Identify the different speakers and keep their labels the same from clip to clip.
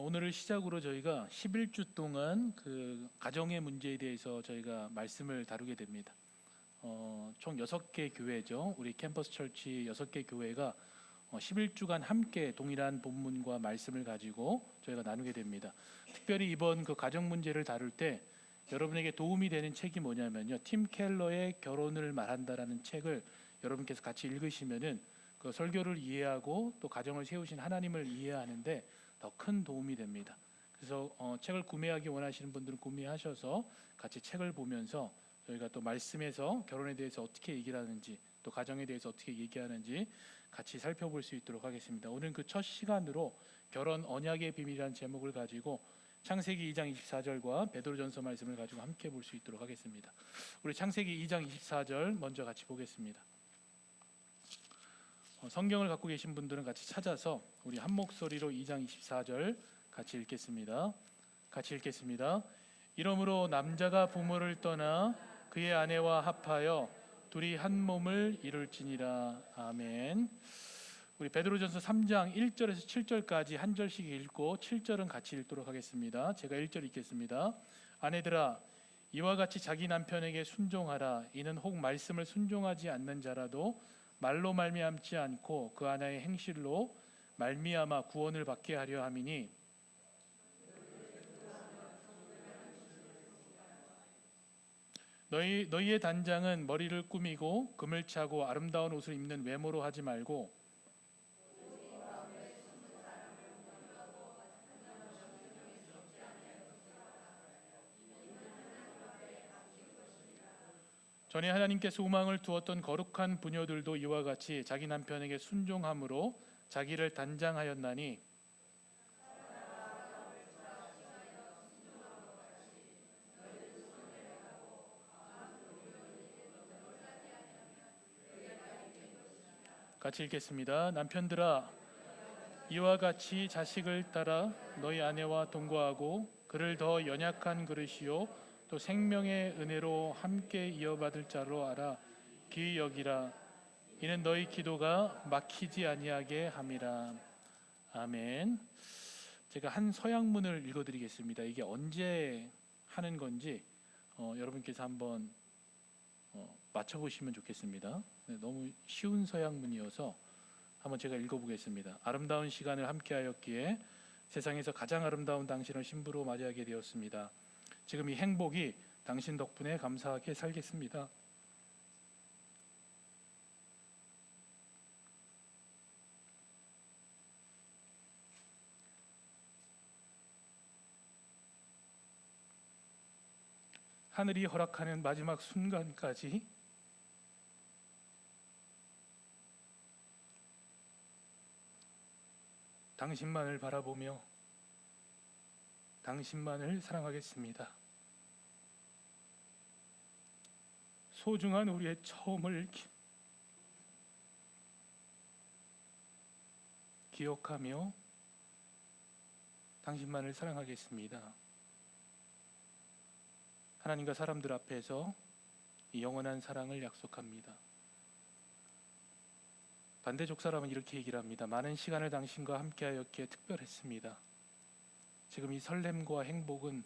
Speaker 1: 오늘을 시작으로 저희가 11주 동안 그 가정의 문제에 대해서 저희가 말씀을 다루게 됩니다. 총 6개 교회죠. 우리 캠퍼스 철치 6개 교회가 11주간 함께 동일한 본문과 말씀을 가지고 저희가 나누게 됩니다. 특별히 이번 그 가정 문제를 다룰 때 여러분에게 도움이 되는 책이 뭐냐면요. 팀 켈러의 결혼을 말한다라는 책을 여러분께서 같이 읽으시면은 그 설교를 이해하고 또 가정을 세우신 하나님을 이해하는데 더 큰 도움이 됩니다. 그래서 책을 구매하기 원하시는 분들은 구매하셔서 같이 책을 보면서 저희가 또 말씀에서 결혼에 대해서 어떻게 얘기를 하는지 또 가정에 대해서 어떻게 얘기하는지 같이 살펴볼 수 있도록 하겠습니다. 오늘 그 첫 시간으로 결혼 언약의 비밀이라는 제목을 가지고 창세기 2장 24절과 베드로전서 말씀을 가지고 함께 볼 수 있도록 하겠습니다. 우리 창세기 2장 24절 먼저 같이 보겠습니다. 성경을 갖고 계신 분들은 같이 찾아서 우리 한 목소리로 2장 24절 같이 읽겠습니다. 같이 읽겠습니다. 이러므로 남자가 부모를 떠나 그의 아내와 합하여 둘이 한 몸을 이룰지니라. 아멘. 우리 베드로전서 3장 1절에서 7절까지 한 절씩 읽고 7절은 같이 읽도록 하겠습니다. 제가 1절 읽겠습니다. 아내들아 이와 같이 자기 남편에게 순종하라. 이는 혹 말씀을 순종하지 않는 자라도 말로 말미암지 않고 그 하나의 행실로 말미암아 구원을 받게 하려 함이니 너희의 단장은 머리를 꾸미고 금을 차고 아름다운 옷을 입는 외모로 하지 말고 전에 하나님께서 소망을 두었던 거룩한 부녀들도 이와 같이 자기 남편에게 순종함으로 자기를 단장하였나니 같이 읽겠습니다. 남편들아 이와 같이 자식을 따라 너희 아내와 동거하고 그를 더 연약한 그릇이요 또 생명의 은혜로 함께 이어받을 자로 알아 귀히 여기라. 이는 너희 기도가 막히지 아니하게 함이라. 아멘. 제가 한 서양문을 읽어드리겠습니다. 이게 언제 하는 건지 여러분께서 한번 맞춰보시면 좋겠습니다. 네, 너무 쉬운 서양문이어서 한번 제가 읽어보겠습니다. 아름다운 시간을 함께하였기에 세상에서 가장 아름다운 당신을 신부로 맞이하게 되었습니다. 지금 이 행복이 당신 덕분에 감사하게 살겠습니다. 하늘이 허락하는 마지막 순간까지 당신만을 바라보며 당신만을 사랑하겠습니다. 소중한 우리의 처음을 기억하며 당신만을 사랑하겠습니다. 하나님과 사람들 앞에서 이 영원한 사랑을 약속합니다. 반대쪽 사람은 이렇게 얘기를 합니다. 많은 시간을 당신과 함께하였기에 특별했습니다. 지금 이 설렘과 행복은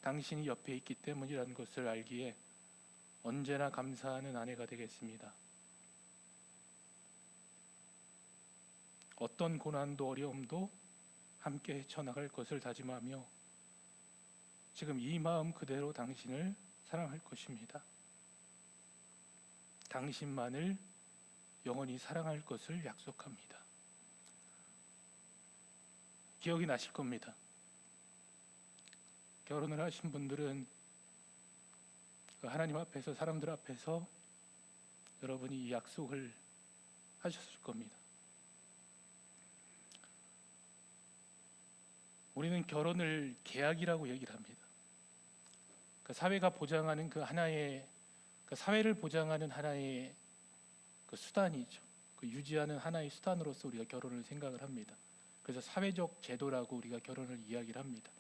Speaker 1: 당신이 옆에 있기 때문이라는 것을 알기에 언제나 감사하는 아내가 되겠습니다. 어떤 고난도 어려움도 함께 헤쳐나갈 것을 다짐하며 지금 이 마음 그대로 당신을 사랑할 것입니다. 당신만을 영원히 사랑할 것을 약속합니다. 기억이 나실 겁니다. 결혼을 하신 분들은 하나님 앞에서 사람들 앞에서 여러분이 이 약속을 하셨을 겁니다. 우리는 결혼을 계약이라고 얘기를 합니다. 사회가 보장하는 그 하나의 사회를 보장하는 하나의 그 수단이죠. 그 유지하는 하나의 수단으로서 우리가 결혼을 생각을 합니다. 그래서 사회적 제도라고 우리가 결혼을 이야기를 합니다.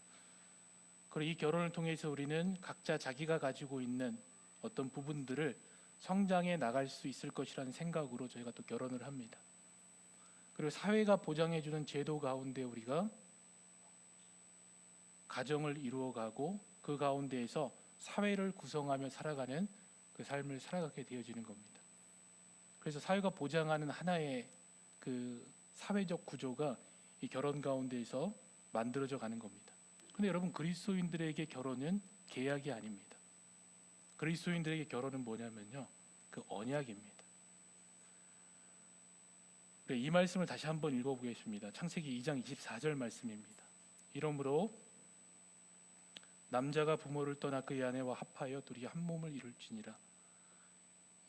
Speaker 1: 그리고 이 결혼을 통해서 우리는 각자 자기가 가지고 있는 어떤 부분들을 성장해 나갈 수 있을 것이라는 생각으로 저희가 또 결혼을 합니다. 그리고 사회가 보장해주는 제도 가운데 우리가 가정을 이루어가고 그 가운데에서 사회를 구성하며 살아가는 그 삶을 살아가게 되어지는 겁니다. 그래서 사회가 보장하는 하나의 그 사회적 구조가 이 결혼 가운데에서 만들어져 가는 겁니다. 그런데 여러분, 그리스도인들에게 결혼은 계약이 아닙니다. 그리스도인들에게 결혼은 뭐냐면요, 그 언약입니다. 이 말씀을 다시 한번 읽어보겠습니다. 창세기 2장 24절 말씀입니다. 이러므로 남자가 부모를 떠나 그의 아내와 합하여 둘이 한 몸을 이룰지니라.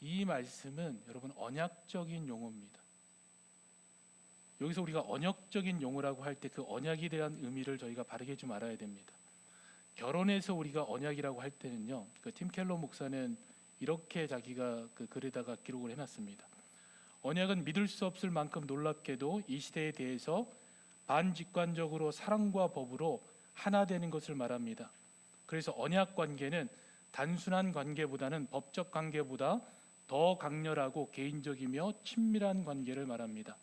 Speaker 1: 이 말씀은 여러분 언약적인 용어입니다. 여기서 우리가 언약적인 용어라고 할 때 그 언약에 대한 의미를 저희가 바르게 좀 알아야 됩니다. 결혼에서 우리가 언약이라고 할 때는요, 그 팀 켈러 목사는 이렇게 자기가 그 글에다가 기록을 해놨습니다. 언약은 믿을 수 없을 만큼 놀랍게도 이 시대에 대해서 반직관적으로 사랑과 법으로 하나 되는 것을 말합니다. 그래서 언약 관계는 단순한 관계보다는 법적 관계보다 더 강렬하고 개인적이며 친밀한 관계를 말합니다.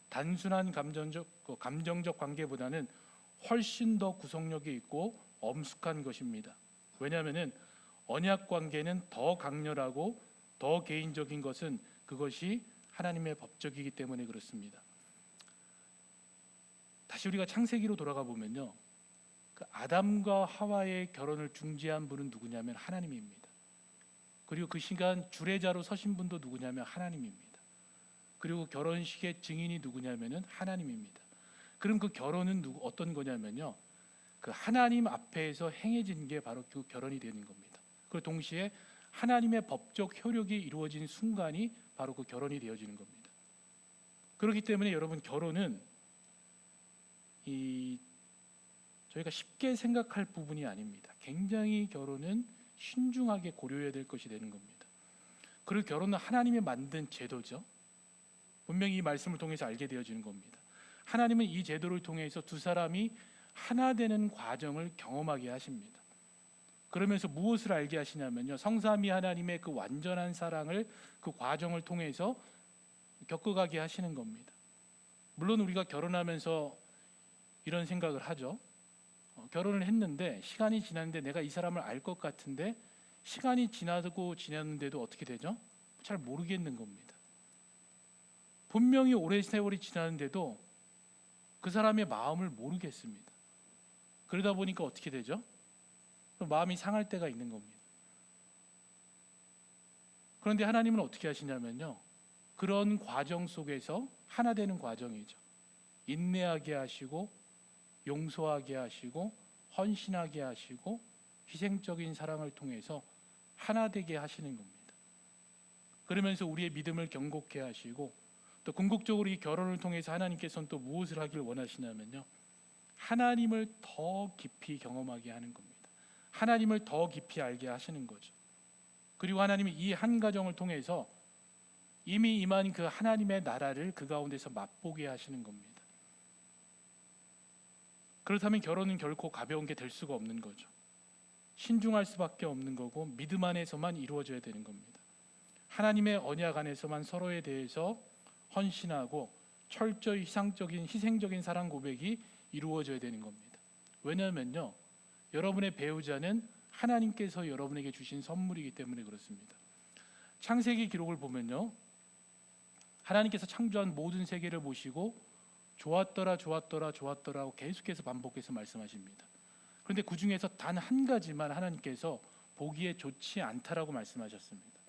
Speaker 1: 단순한 감정적 관계보다는 훨씬 더 구속력이 있고 엄숙한 것입니다. 왜냐하면 언약 관계는 더 강렬하고 더 개인적인 것은 그것이 하나님의 법적이기 때문에 그렇습니다. 다시 우리가 창세기로 돌아가 보면요, 그 아담과 하와의 결혼을 중지한 분은 누구냐면 하나님입니다. 그리고 그 시간 주례자로 서신 분도 누구냐면 하나님입니다. 그리고 결혼식의 증인이 누구냐면은 하나님입니다. 그럼 그 결혼은 어떤 거냐면요, 그 하나님 앞에서 행해진 게 바로 그 결혼이 되는 겁니다. 그리고 동시에 하나님의 법적 효력이 이루어진 순간이 바로 그 결혼이 되어지는 겁니다. 그렇기 때문에 여러분, 결혼은 저희가 쉽게 생각할 부분이 아닙니다. 굉장히 결혼은 신중하게 고려해야 될 것이 되는 겁니다. 그리고 결혼은 하나님이 만든 제도죠. 분명히 이 말씀을 통해서 알게 되어지는 겁니다. 하나님은 이 제도를 통해서 두 사람이 하나 되는 과정을 경험하게 하십니다. 그러면서 무엇을 알게 하시냐면요, 성삼위 하나님의 그 완전한 사랑을 그 과정을 통해서 겪어가게 하시는 겁니다. 물론 우리가 결혼하면서 이런 생각을 하죠. 결혼을 했는데 시간이 지났는데 내가 이 사람을 알 것 같은데 시간이 지났는데도 어떻게 되죠? 잘 모르겠는 겁니다. 분명히 오랜 세월이 지났는데도 그 사람의 마음을 모르겠습니다. 그러다 보니까 어떻게 되죠? 마음이 상할 때가 있는 겁니다. 그런데 하나님은 어떻게 하시냐면요, 그런 과정 속에서 하나 되는 과정이죠. 인내하게 하시고 용서하게 하시고 헌신하게 하시고 희생적인 사랑을 통해서 하나 되게 하시는 겁니다. 그러면서 우리의 믿음을 견고케 하시고, 또 궁극적으로 이 결혼을 통해서 하나님께서는 또 무엇을 하길 원하시냐면요, 하나님을 더 깊이 경험하게 하는 겁니다. 하나님을 더 깊이 알게 하시는 거죠. 그리고 하나님이 이 한 가정을 통해서 이미 임한 그 하나님의 나라를 그 가운데서 맛보게 하시는 겁니다. 그렇다면 결혼은 결코 가벼운 게 될 수가 없는 거죠. 신중할 수밖에 없는 거고 믿음 안에서만 이루어져야 되는 겁니다. 하나님의 언약 안에서만 서로에 대해서 헌신하고 철저히 희생적인 사랑 고백이 이루어져야 되는 겁니다. 왜냐하면요, 여러분의 배우자는 하나님께서 여러분에게 주신 선물이기 때문에 그렇습니다. 창세기 기록을 보면요, 하나님께서 창조한 모든 세계를 보시고 좋았더라 좋았더라고 계속해서 반복해서 말씀하십니다. 그런데 그 중에서 단 한 가지만 하나님께서 보기에 좋지 않다라고 말씀하셨습니다.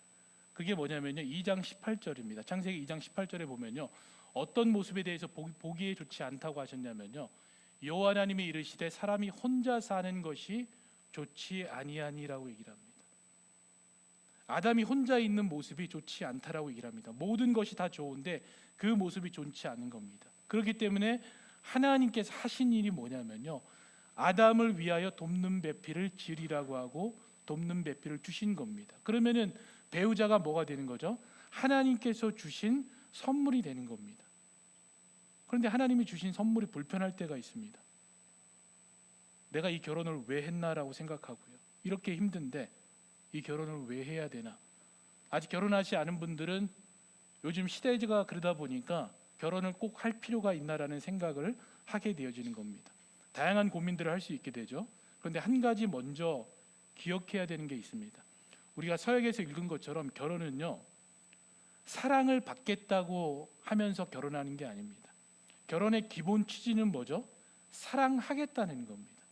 Speaker 1: 그게 뭐냐면요, 2장 18절입니다. 창세기 2장 18절에 보면요, 어떤 모습에 대해서 보기에 좋지 않다고 하셨냐면요, 여호와 하나님이 이르시되 사람이 혼자 사는 것이 좋지 아니하니라고 얘기를 합니다. 아담이 혼자 있는 모습이 좋지 않다라고 얘기를 합니다. 모든 것이 다 좋은데 그 모습이 좋지 않은 겁니다. 그렇기 때문에 하나님께서 하신 일이 뭐냐면요, 아담을 위하여 돕는 배필을 지으리라고 하고 돕는 배필을 주신 겁니다. 그러면은 배우자가 뭐가 되는 거죠? 하나님께서 주신 선물이 되는 겁니다. 그런데 하나님이 주신 선물이 불편할 때가 있습니다. 내가 이 결혼을 왜 했나라고 생각하고요. 이렇게 힘든데 이 결혼을 왜 해야 되나? 아직 결혼하지 않은 분들은 요즘 시대가 그러다 보니까 결혼을 꼭 할 필요가 있나라는 생각을 하게 되어지는 겁니다. 다양한 고민들을 할 수 있게 되죠. 그런데 한 가지 먼저 기억해야 되는 게 있습니다. 우리가 서역에서 읽은 것처럼 결혼은요, 사랑을 받겠다고 하면서 결혼하는 게 아닙니다. 결혼의 기본 취지는 뭐죠? 사랑하겠다는 겁니다.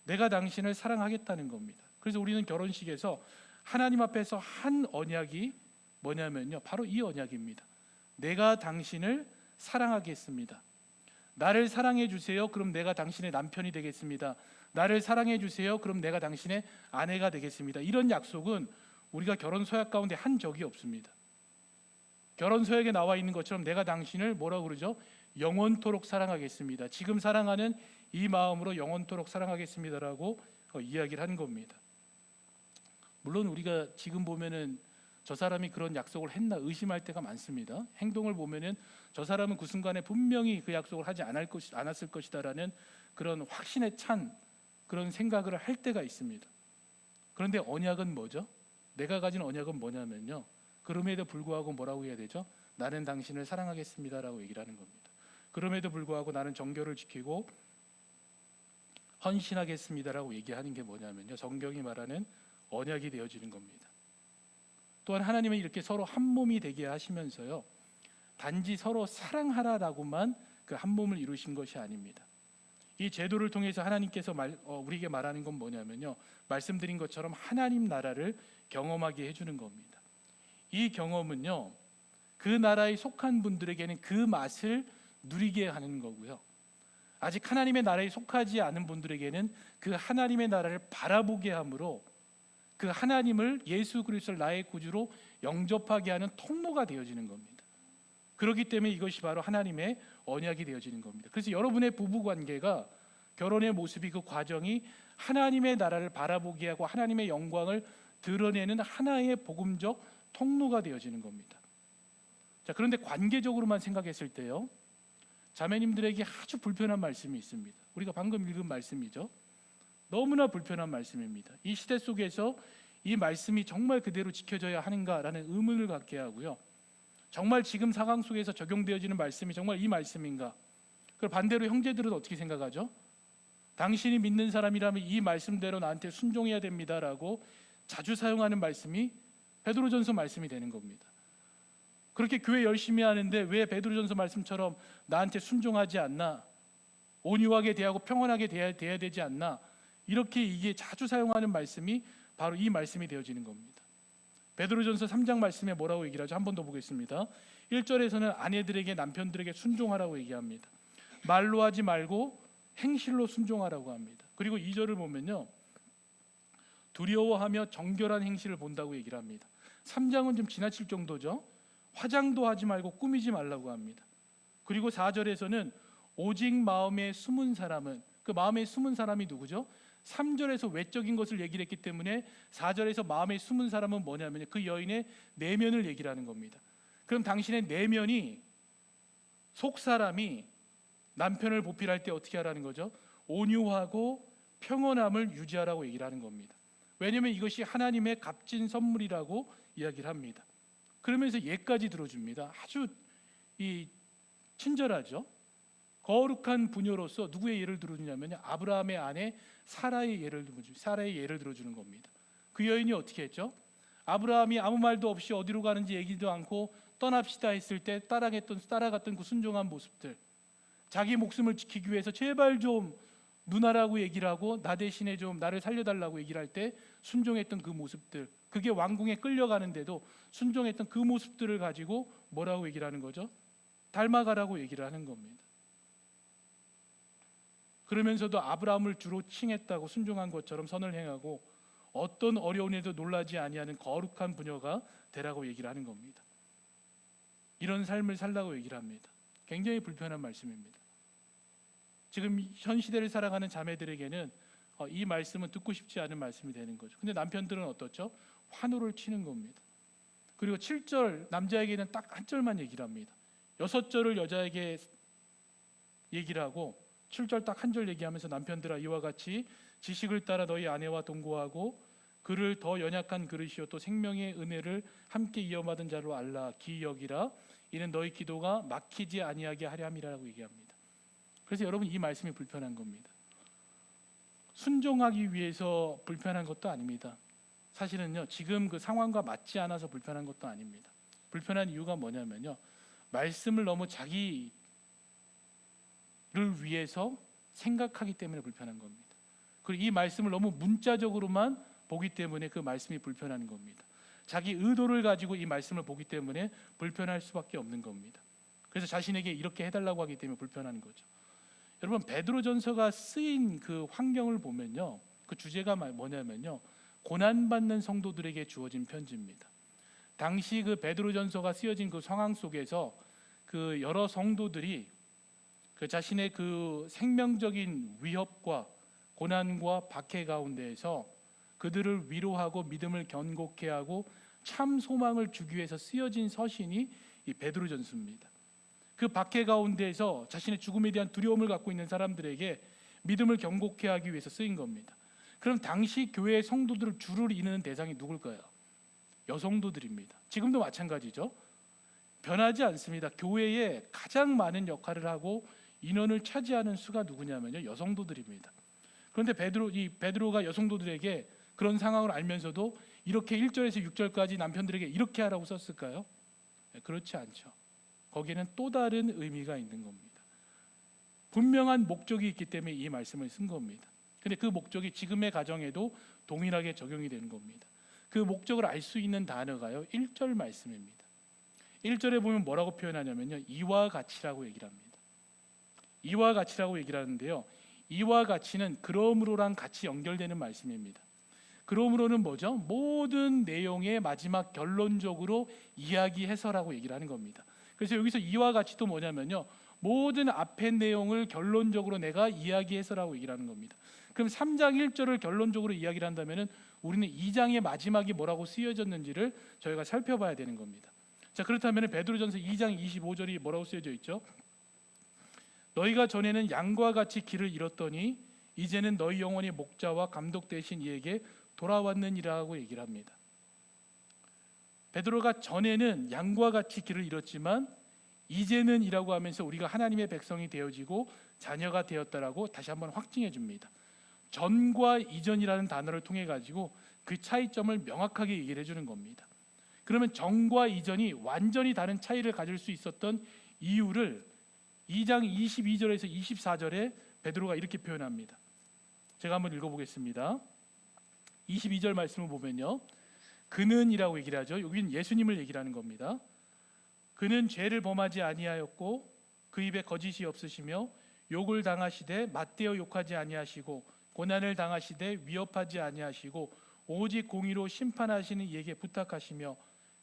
Speaker 1: 내가 당신을 사랑하겠다는 겁니다. 그래서 우리는 결혼식에서 하나님 앞에서 한 언약이 뭐냐면요, 바로 이 언약입니다. 내가 당신을 사랑하겠습니다. 나를 사랑해 주세요. 그럼 내가 당신의 남편이 되겠습니다. 나를 사랑해 주세요. 그럼 내가 당신의 아내가 되겠습니다. 이런 약속은 우리가 결혼 서약 가운데 한 적이 없습니다. 결혼 서약에 나와 있는 것처럼 내가 당신을 뭐라고 그러죠? 영원토록 사랑하겠습니다. 지금 사랑하는 이 마음으로 영원토록 사랑하겠습니다라고 이야기를 한 겁니다. 물론 우리가 지금 보면은 저 사람이 그런 약속을 했나 의심할 때가 많습니다. 행동을 보면은 저 사람은 그 순간에 분명히 그 약속을 하지 않았을 것이다라는 그런 확신에 찬 그런 생각을 할 때가 있습니다. 그런데 언약은 뭐죠? 내가 가진 언약은 뭐냐면요, 그럼에도 불구하고 뭐라고 해야 되죠? 나는 당신을 사랑하겠습니다라고 얘기를 하는 겁니다. 그럼에도 불구하고 나는 정결을 지키고 헌신하겠습니다라고 얘기하는 게 뭐냐면요, 성경이 말하는 언약이 되어지는 겁니다. 또한 하나님은 이렇게 서로 한 몸이 되게 하시면서요, 단지 서로 사랑하라라고만 그 한 몸을 이루신 것이 아닙니다. 이 제도를 통해서 하나님께서 우리에게 말하는 건 뭐냐면요, 말씀드린 것처럼 하나님 나라를 경험하게 해주는 겁니다. 이 경험은요, 그 나라에 속한 분들에게는 그 맛을 누리게 하는 거고요, 아직 하나님의 나라에 속하지 않은 분들에게는 그 하나님의 나라를 바라보게 함으로 그 하나님을, 예수 그리스도를 나의 구주로 영접하게 하는 통로가 되어지는 겁니다. 그렇기 때문에 이것이 바로 하나님의 언약이 되어지는 겁니다. 그래서 여러분의 부부 관계가, 결혼의 모습이, 그 과정이 하나님의 나라를 바라보게 하고 하나님의 영광을 드러내는 하나의 복음적 통로가 되어지는 겁니다. 자, 그런데 관계적으로만 생각했을 때요, 자매님들에게 아주 불편한 말씀이 있습니다. 우리가 방금 읽은 말씀이죠. 너무나 불편한 말씀입니다. 이 시대 속에서 이 말씀이 정말 그대로 지켜져야 하는가라는 의문을 갖게 하고요, 정말 지금 상황 속에서 적용되어지는 말씀이 정말 이 말씀인가? 그리고 반대로 형제들은 어떻게 생각하죠? 당신이 믿는 사람이라면 이 말씀대로 나한테 순종해야 됩니다라고 자주 사용하는 말씀이 베드로전서 말씀이 되는 겁니다. 그렇게 교회 열심히 하는데 왜 베드로전서 말씀처럼 나한테 순종하지 않나? 온유하게 대하고 평온하게 대해야 되지 않나? 이렇게 이게 자주 사용하는 말씀이 바로 이 말씀이 되어지는 겁니다. 베드로전서 3장 말씀에 뭐라고 얘기를 하죠? 한 번 더 보겠습니다. 1절에서는 아내들에게, 남편들에게 순종하라고 얘기합니다. 말로 하지 말고 행실로 순종하라고 합니다. 그리고 2절을 보면요, 두려워하며 정결한 행실을 본다고 얘기를 합니다. 3장은 좀 지나칠 정도죠. 화장도 하지 말고 꾸미지 말라고 합니다. 그리고 4절에서는 오직 마음에 숨은 사람은, 그 마음에 숨은 사람이 누구죠? 3절에서 외적인 것을 얘기를 했기 때문에 4절에서 마음에 숨은 사람은 뭐냐면 그 여인의 내면을 얘기를 하는 겁니다. 그럼 당신의 내면이, 속사람이 남편을 보필할 때 어떻게 하라는 거죠? 온유하고 평온함을 유지하라고 얘기를 하는 겁니다. 왜냐하면 이것이 하나님의 값진 선물이라고 이야기를 합니다. 그러면서 예까지 들어줍니다. 아주 친절하죠. 거룩한 부녀로서 누구의 예를 들어주냐면요, 아브라함의 아내 사라의 예를 들어주는 겁니다. 그 여인이 어떻게 했죠? 아브라함이 아무 말도 없이 어디로 가는지 얘기도 않고 떠납시다 했을 때 따라갔던 그 순종한 모습들, 자기 목숨을 지키기 위해서 제발 좀 누나라고 얘기를 하고 나 대신에 좀 나를 살려달라고 얘기를 할 때 순종했던 그 모습들, 그게 왕궁에 끌려가는데도 순종했던 그 모습들을 가지고 뭐라고 얘기를 하는 거죠? 닮아가라고 얘기를 하는 겁니다. 그러면서도 아브라함을 주로 칭했다고 순종한 것처럼 선을 행하고 어떤 어려움에도 놀라지 아니하는 거룩한 부녀가 되라고 얘기를 하는 겁니다. 이런 삶을 살라고 얘기를 합니다. 굉장히 불편한 말씀입니다. 지금 현 시대를 살아가는 자매들에게는 이 말씀은 듣고 싶지 않은 말씀이 되는 거죠. 근데 남편들은 어떻죠? 환호를 치는 겁니다. 그리고 7절 남자에게는 딱 한 절만 얘기를 합니다. 6절을 여자에게 얘기를 하고 7절 딱 한 절 얘기하면서 남편들아, 이와 같이 지식을 따라 너희 아내와 동거하고 그를 더 연약한 그릇이요 또 생명의 은혜를 함께 이어받은 자로 알라. 기여기라. 이는 너희 기도가 막히지 아니하게 하려 함이라고 얘기합니다. 그래서 여러분, 이 말씀이 불편한 겁니다. 순종하기 위해서 불편한 것도 아닙니다. 사실은요, 지금 그 상황과 맞지 않아서 불편한 것도 아닙니다. 불편한 이유가 뭐냐면요, 말씀을 너무 자기를 위해서 생각하기 때문에 불편한 겁니다. 그리고 이 말씀을 너무 문자적으로만 보기 때문에 그 말씀이 불편한 겁니다. 자기 의도를 가지고 이 말씀을 보기 때문에 불편할 수밖에 없는 겁니다. 그래서 자신에게 이렇게 해달라고 하기 때문에 불편한 거죠. 여러분, 베드로전서가 쓰인 그 환경을 보면요, 그 주제가 뭐냐면요, 고난받는 성도들에게 주어진 편지입니다. 당시 그 베드로전서가 쓰여진 그 상황 속에서 그 여러 성도들이 그 자신의 그 생명적인 위협과 고난과 박해 가운데에서 그들을 위로하고 믿음을 견고케 하고 참 소망을 주기 위해서 쓰여진 서신이 이 베드로전서입니다. 그 박해 가운데에서 자신의 죽음에 대한 두려움을 갖고 있는 사람들에게 믿음을 견고케 하기 위해서 쓰인 겁니다. 그럼 당시 교회의 성도들을 주를 이루는 대상이 누굴까요? 여성도들입니다. 지금도 마찬가지죠. 변하지 않습니다. 교회에 가장 많은 역할을 하고 인원을 차지하는 수가 누구냐면요, 여성도들입니다. 그런데 베드로가 여성도들에게 그런 상황을 알면서도 이렇게 1절에서 6절까지 남편들에게 이렇게 하라고 썼을까요? 그렇지 않죠. 거기에는 또 다른 의미가 있는 겁니다. 분명한 목적이 있기 때문에 이 말씀을 쓴 겁니다. 근데 그 목적이 지금의 가정에도 동일하게 적용이 되는 겁니다. 그 목적을 알 수 있는 단어가요, 1절 말씀입니다. 1절에 보면 뭐라고 표현하냐면요, 이와 같이라고 얘기를 합니다. 이와 같이라고 얘기를 하는데요, 이와 같이는 그러므로랑 같이 연결되는 말씀입니다. 그러므로는 뭐죠? 모든 내용의 마지막 결론적으로 이야기해서라고 얘기를 하는 겁니다. 그래서 여기서 이와 같이도 뭐냐면요, 모든 앞의 내용을 결론적으로 내가 이야기해서라고 얘기를 하는 겁니다. 그럼 3장 1절을 결론적으로 이야기를 한다면은 우리는 2장의 마지막이 뭐라고 쓰여졌는지를 저희가 살펴봐야 되는 겁니다. 자, 그렇다면 베드로전서 2장 25절이 뭐라고 쓰여져 있죠? 너희가 전에는 양과 같이 길을 잃었더니 이제는 너희 영혼의 목자와 감독 되신 이에게 돌아왔느니라고 얘기를 합니다. 베드로가 전에는 양과 같이 길을 잃었지만 이제는 이라고 하면서 우리가 하나님의 백성이 되어지고 자녀가 되었다라고 다시 한번 확증해 줍니다. 전과 이전이라는 단어를 통해 가지고 그 차이점을 명확하게 얘기를 해주는 겁니다. 그러면 전과 이전이 완전히 다른 차이를 가질 수 있었던 이유를 2장 22절에서 24절에 베드로가 이렇게 표현합니다. 제가 한번 읽어보겠습니다. 22절 말씀을 보면요, 그는이라고 얘기를 하죠. 여기는 예수님을 얘기를 하는 겁니다. 그는 죄를 범하지 아니하였고 그 입에 거짓이 없으시며 욕을 당하시되 맞대어 욕하지 아니하시고 고난을 당하시되 위협하지 아니하시고 오직 공의로 심판하시는 이에게 부탁하시며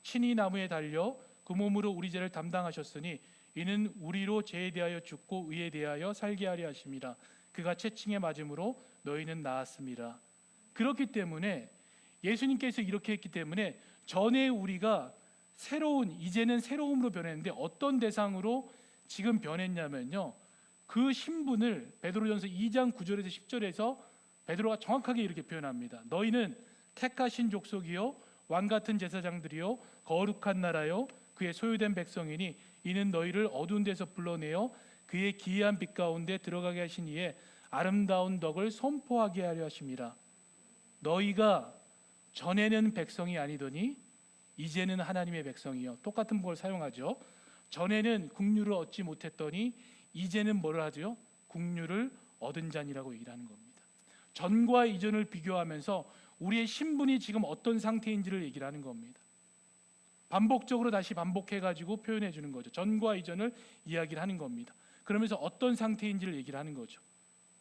Speaker 1: 친히 나무에 달려 그 몸으로 우리 죄를 담당하셨으니 이는 우리로 죄에 대하여 죽고 의에 대하여 살게 하려 하심이라. 그가 채찍에 맞음으로 너희는 나았습니다. 그렇기 때문에 예수님께서 이렇게 했기 때문에 전에 우리가 이제는 새로움으로 변했는데 어떤 대상으로 지금 변했냐면요, 그 신분을 베드로전서 2장 9절에서 10절에서 베드로가 정확하게 이렇게 표현합니다. 너희는 택하신 족속이요 왕같은 제사장들이요 거룩한 나라요 그의 소유된 백성이니 이는 너희를 어두운 데서 불러내어 그의 기이한 빛 가운데 들어가게 하신 이에 아름다운 덕을 선포하게 하려 하심이라. 너희가 전에는 백성이 아니더니 이제는 하나님의 백성이요. 똑같은 걸 사용하죠. 전에는 국류를 얻지 못했더니 이제는 뭐를 하죠? 국류를 얻은 자니라고 얘기를 하는 겁니다. 전과 이전을 비교하면서 우리의 신분이 지금 어떤 상태인지를 얘기를 하는 겁니다. 반복적으로 다시 반복해가지고 표현해 주는 거죠. 전과 이전을 이야기를 하는 겁니다. 그러면서 어떤 상태인지를 얘기를 하는 거죠.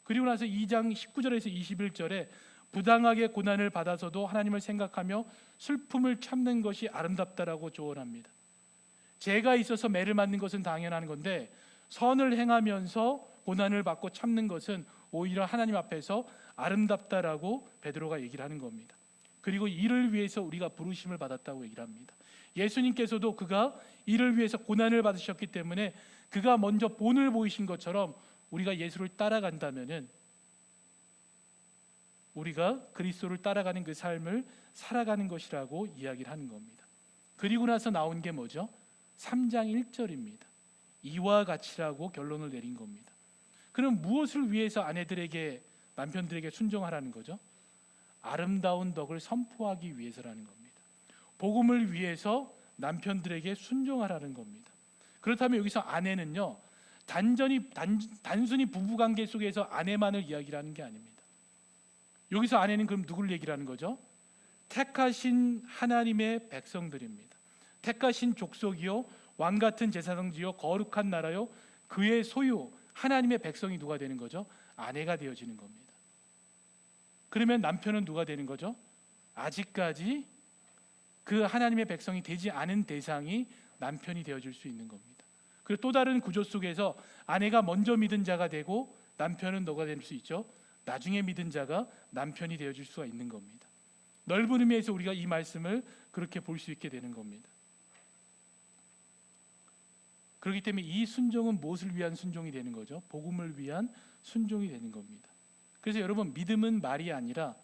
Speaker 1: 그리고 나서 2장 19절에서 21절에 부당하게 고난을 받아서도 하나님을 생각하며 슬픔을 참는 것이 아름답다라고 조언합니다. 죄가 있어서 매를 맞는 것은 당연한 건데 선을 행하면서 고난을 받고 참는 것은 오히려 하나님 앞에서 아름답다라고 베드로가 얘기를 하는 겁니다. 그리고 이를 위해서 우리가 부르심을 받았다고 얘기를 합니다. 예수님께서도 그가 이를 위해서 고난을 받으셨기 때문에 그가 먼저 본을 보이신 것처럼 우리가 예수를 따라간다면은 우리가 그리스도를 따라가는 그 삶을 살아가는 것이라고 이야기를 하는 겁니다. 그리고 나서 나온 게 뭐죠? 3장 1절입니다. 이와 같이라고 결론을 내린 겁니다. 그럼 무엇을 위해서 아내들에게 남편들에게 순종하라는 거죠? 아름다운 덕을 선포하기 위해서라는 겁니다. 복음을 위해서 남편들에게 순종하라는 겁니다. 그렇다면 여기서 아내는요, 단순히 부부관계 속에서 아내만을 이야기를 하는 게 아닙니다. 여기서 아내는 그럼 누구를 얘기를 하는 거죠? 택하신 하나님의 백성들입니다. 택하신 족속이요 왕같은 제사장지요 거룩한 나라요 그의 소유 하나님의 백성이 누가 되는 거죠? 아내가 되어지는 겁니다. 그러면 남편은 누가 되는 거죠? 아직까지 그 하나님의 백성이 되지 않은 대상이 남편이 되어질 수 있는 겁니다. 그리고 또 다른 구조 속에서 아내가 먼저 믿은 자가 되고 남편은 너가 될 수 있죠. 나중에 믿은 자가 남편이 되어질 수가 있는 겁니다. 넓은 의미에서 우리가 이 말씀을 그렇게 볼 수 있게 되는 겁니다. 그렇기 때문에 이 순종은 무엇을 위한 순종이 되는 거죠? 복음을 위한 순종이 되는 겁니다. 그래서 여러분, 믿음은 말이 아니라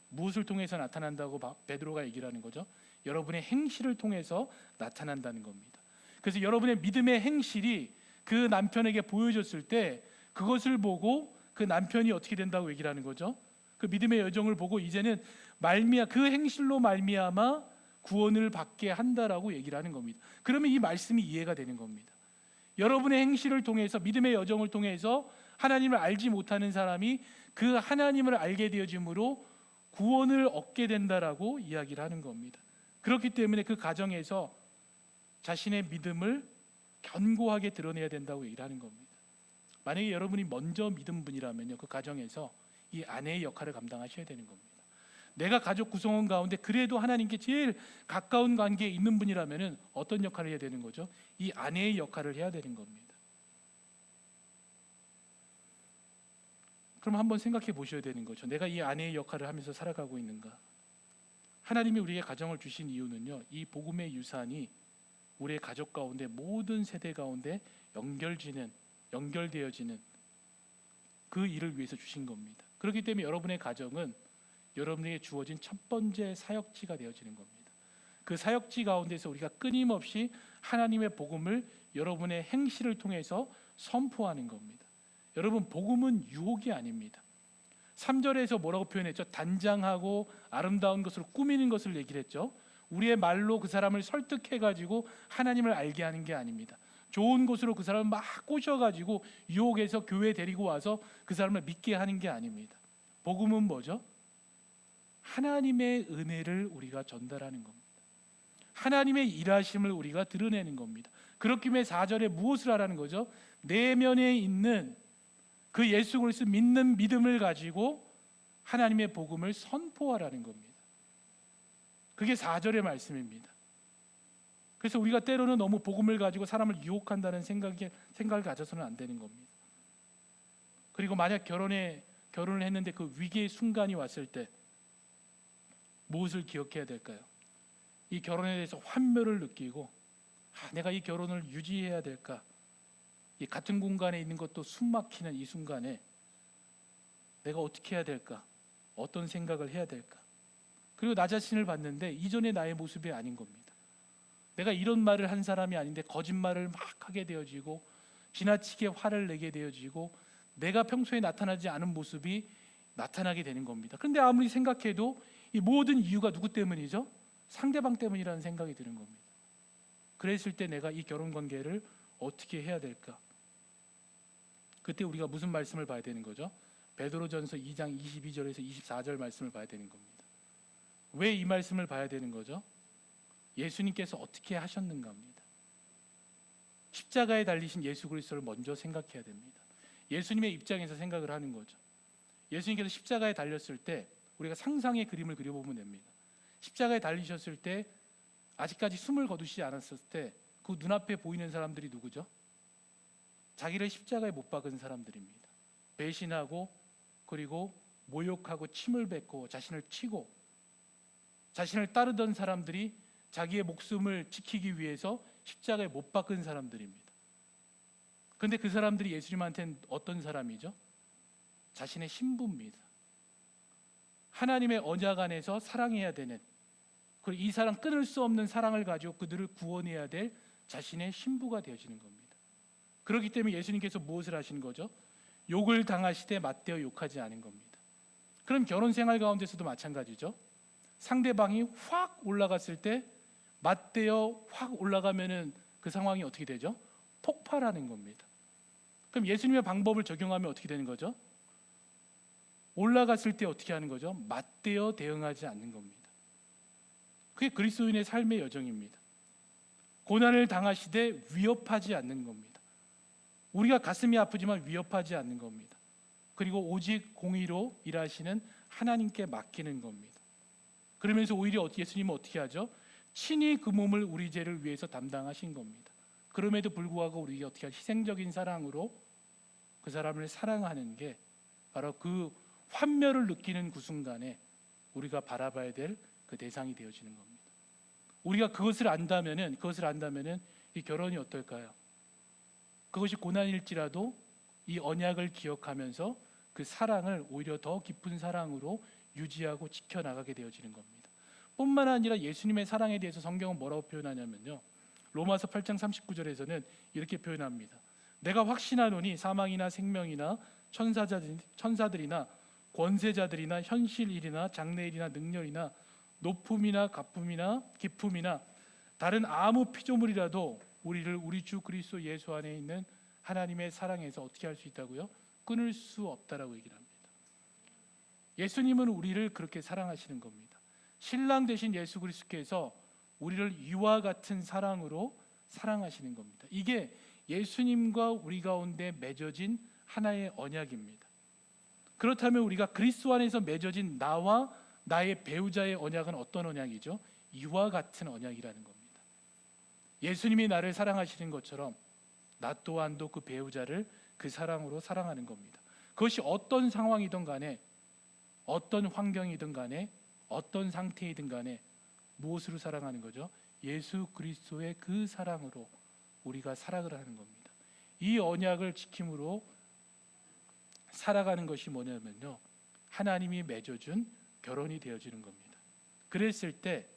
Speaker 1: 무엇을 통해서 나타난다고 베드로가 얘기를 하는 거죠? 여러분의 행실을 통해서 나타난다는 겁니다. 그래서 여러분의 믿음의 행실이 그 남편에게 보여졌을 때 그것을 보고 그 남편이 어떻게 된다고 얘기를 하는 거죠? 그 믿음의 여정을 보고 이제는 그 행실로 말미암아 구원을 받게 한다라고 얘기를 하는 겁니다. 그러면 이 말씀이 이해가 되는 겁니다. 여러분의 행실을 통해서 믿음의 여정을 통해서 하나님을 알지 못하는 사람이 그 하나님을 알게 되어짐으로 구원을 얻게 된다라고 이야기를 하는 겁니다. 그렇기 때문에 그 가정에서 자신의 믿음을 견고하게 드러내야 된다고 얘기를 하는 겁니다. 만약에 여러분이 먼저 믿은 분이라면요, 그 가정에서 이 아내의 역할을 감당하셔야 되는 겁니다. 내가 가족 구성원 가운데 그래도 하나님께 제일 가까운 관계에 있는 분이라면 어떤 역할을 해야 되는 거죠? 이 아내의 역할을 해야 되는 겁니다. 그럼 한번 생각해 보셔야 되는 거죠. 내가 이 아내의 역할을 하면서 살아가고 있는가? 하나님이 우리에게 가정을 주신 이유는요, 이 복음의 유산이 우리의 가족 가운데 모든 세대 가운데 연결되어지는 그 일을 위해서 주신 겁니다. 그렇기 때문에 여러분의 가정은 여러분에게 주어진 첫 번째 사역지가 되어지는 겁니다. 그 사역지 가운데서 우리가 끊임없이 하나님의 복음을 여러분의 행실을 통해서 선포하는 겁니다. 여러분, 복음은 유혹이 아닙니다. 3절에서 뭐라고 표현했죠? 단장하고 아름다운 것으로 꾸미는 것을 얘기를 했죠. 우리의 말로 그 사람을 설득해가지고 하나님을 알게 하는 게 아닙니다. 좋은 곳으로 그 사람을 막 꼬셔가지고 유혹해서 교회에 데리고 와서 그 사람을 믿게 하는 게 아닙니다. 복음은 뭐죠? 하나님의 은혜를 우리가 전달하는 겁니다. 하나님의 일하심을 우리가 드러내는 겁니다. 그렇기 때문에 4절에 무엇을 하라는 거죠? 내면에 있는 그 예수 그리스도 믿는 믿음을 가지고 하나님의 복음을 선포하라는 겁니다. 그게 4절의 말씀입니다. 그래서 우리가 때로는 너무 복음을 가지고 사람을 유혹한다는 생각을 가져서는 안 되는 겁니다. 그리고 만약 결혼을 했는데 그 위기의 순간이 왔을 때 무엇을 기억해야 될까요? 이 결혼에 대해서 환멸을 느끼고 내가 이 결혼을 유지해야 될까? 이 같은 공간에 있는 것도 숨막히는 이 순간에 내가 어떻게 해야 될까? 어떤 생각을 해야 될까? 그리고 나 자신을 봤는데 이전의 나의 모습이 아닌 겁니다. 내가 이런 말을 한 사람이 아닌데 거짓말을 막 하게 되어지고 지나치게 화를 내게 되어지고 내가 평소에 나타나지 않은 모습이 나타나게 되는 겁니다. 그런데 아무리 생각해도 이 모든 이유가 누구 때문이죠? 상대방 때문이라는 생각이 드는 겁니다. 그랬을 때 내가 이 결혼 관계를 어떻게 해야 될까? 그때 우리가 무슨 말씀을 봐야 되는 거죠? 베드로전서 2장 22절에서 24절 말씀을 봐야 되는 겁니다. 왜 이 말씀을 봐야 되는 거죠? 예수님께서 어떻게 하셨는가 합니다. 십자가에 달리신 예수 그리스도를 먼저 생각해야 됩니다. 예수님의 입장에서 생각을 하는 거죠. 예수님께서 십자가에 달렸을 때 우리가 상상의 그림을 그려보면 됩니다. 십자가에 달리셨을 때 아직까지 숨을 거두시지 않았을 때 그 눈앞에 보이는 사람들이 누구죠? 자기를 십자가에 못 박은 사람들입니다. 배신하고 그리고 모욕하고 침을 뱉고 자신을 치고 자신을 따르던 사람들이 자기의 목숨을 지키기 위해서 십자가에 못 박은 사람들입니다. 그런데 그 사람들이 예수님한테는 어떤 사람이죠? 자신의 신부입니다. 하나님의 언약 안에서 사랑해야 되는, 그리고 이 사랑 끊을 수 없는 사랑을 가지고 그들을 구원해야 될 자신의 신부가 되어지는 겁니다. 그렇기 때문에 예수님께서 무엇을 하시는 거죠? 욕을 당하시되 맞대어 욕하지 않은 겁니다. 그럼 결혼 생활 가운데서도 마찬가지죠. 상대방이 확 올라갔을 때 맞대어 확 올라가면은 그 상황이 어떻게 되죠? 폭발하는 겁니다. 그럼 예수님의 방법을 적용하면 어떻게 되는 거죠? 올라갔을 때 어떻게 하는 거죠? 맞대어 대응하지 않는 겁니다. 그게 그리스도인의 삶의 여정입니다. 고난을 당하시되 위협하지 않는 겁니다. 우리가 가슴이 아프지만 위협하지 않는 겁니다. 그리고 오직 공의로 일하시는 하나님께 맡기는 겁니다. 그러면서 오히려 예수님은 어떻게 하죠? 친히 그 몸을 우리 죄를 위해서 담당하신 겁니다. 그럼에도 불구하고 우리가 어떻게 희생적인 사랑으로 그 사람을 사랑하는 게 바로 그 환멸을 느끼는 그 순간에 우리가 바라봐야 될 그 대상이 되어지는 겁니다. 우리가 그것을 안다면은 이 결혼이 어떨까요? 그것이 고난일지라도 이 언약을 기억하면서 그 사랑을 오히려 더 깊은 사랑으로 유지하고 지켜나가게 되어지는 겁니다. 뿐만 아니라 예수님의 사랑에 대해서 성경은 뭐라고 표현하냐면요, 로마서 8장 39절에서는 이렇게 표현합니다. 내가 확신하노니 사망이나 생명이나 천사들이나 권세자들이나 현실일이나 장래일이나 능력이나 높음이나 기품이나 다른 아무 피조물이라도 우리를 우리 주 그리스도 예수 안에 있는 하나님의 사랑에서 어떻게 할 수 있다고요? 끊을 수 없다라고 얘기를 합니다. 예수님은 우리를 그렇게 사랑하시는 겁니다. 신랑 되신 예수 그리스도께서 우리를 이와 같은 사랑으로 사랑하시는 겁니다. 이게 예수님과 우리 가운데 맺어진 하나의 언약입니다. 그렇다면 우리가 그리스도 안에서 맺어진 나와 나의 배우자의 언약은 어떤 언약이죠? 이와 같은 언약이라는 겁니다. 예수님이 나를 사랑하시는 것처럼 나 또한도 그 배우자를 그 사랑으로 사랑하는 겁니다. 그것이 어떤 상황이든 간에, 어떤 환경이든 간에, 어떤 상태이든 간에 무엇으로 사랑하는 거죠? 예수 그리스도의 그 사랑으로 우리가 살아가는 겁니다. 이 언약을 지킴으로 살아가는 것이 뭐냐면요, 하나님이 맺어준 결혼이 되어지는 겁니다. 그랬을 때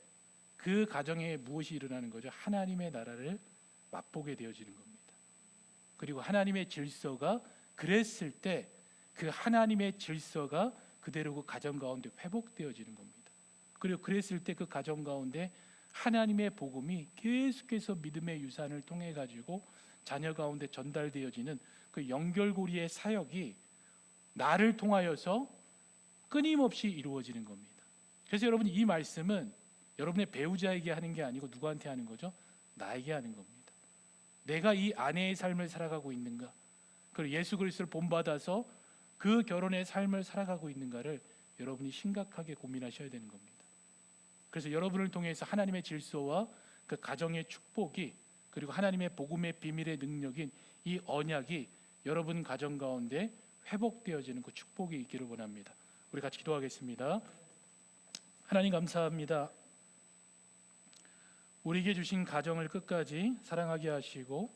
Speaker 1: 그 가정에 무엇이 일어나는 거죠? 하나님의 나라를 맛보게 되어지는 겁니다. 그리고 하나님의 질서가 그랬을 때 그 하나님의 질서가 그대로 그 가정 가운데 회복되어지는 겁니다. 그리고 그랬을 때 그 가정 가운데 하나님의 복음이 계속해서 믿음의 유산을 통해 가지고 자녀 가운데 전달되어지는 그 연결고리의 사역이 나를 통하여서 끊임없이 이루어지는 겁니다. 그래서 여러분, 이 말씀은 여러분의 배우자에게 하는 게 아니고 누구한테 하는 거죠? 나에게 하는 겁니다. 내가 이 아내의 삶을 살아가고 있는가, 그리고 예수 그리스도를 본받아서 그 결혼의 삶을 살아가고 있는가를 여러분이 심각하게 고민하셔야 되는 겁니다. 그래서 여러분을 통해서 하나님의 질서와 그 가정의 축복이, 그리고 하나님의 복음의 비밀의 능력인 이 언약이 여러분 가정 가운데 회복되어지는 그 축복이 있기를 원합니다. 우리 같이 기도하겠습니다. 하나님 감사합니다. 우리에게 주신 가정을 끝까지 사랑하게 하시고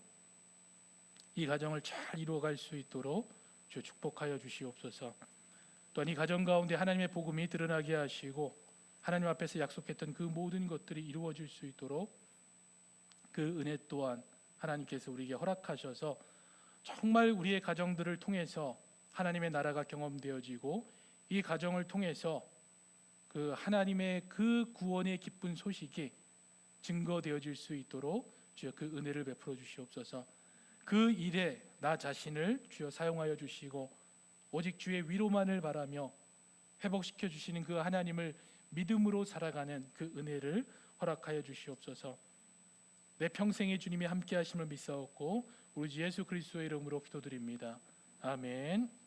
Speaker 1: 이 가정을 잘 이루어갈 수 있도록 주 축복하여 주시옵소서. 또한 이 가정 가운데 하나님의 복음이 드러나게 하시고 하나님 앞에서 약속했던 그 모든 것들이 이루어질 수 있도록 그 은혜 또한 하나님께서 우리에게 허락하셔서 정말 우리의 가정들을 통해서 하나님의 나라가 경험되어지고 이 가정을 통해서 그 하나님의 그 구원의 기쁜 소식이 증거되어질 수 있도록 주여 그 은혜를 베풀어 주시옵소서. 그 일에 나 자신을 주여 사용하여 주시고 오직 주의 위로만을 바라며 회복시켜 주시는 그 하나님을 믿음으로 살아가는 그 은혜를 허락하여 주시옵소서. 내 평생에 주님이 함께 하심을 믿사옵고 우리 주 예수 그리스도의 이름으로 기도드립니다. 아멘.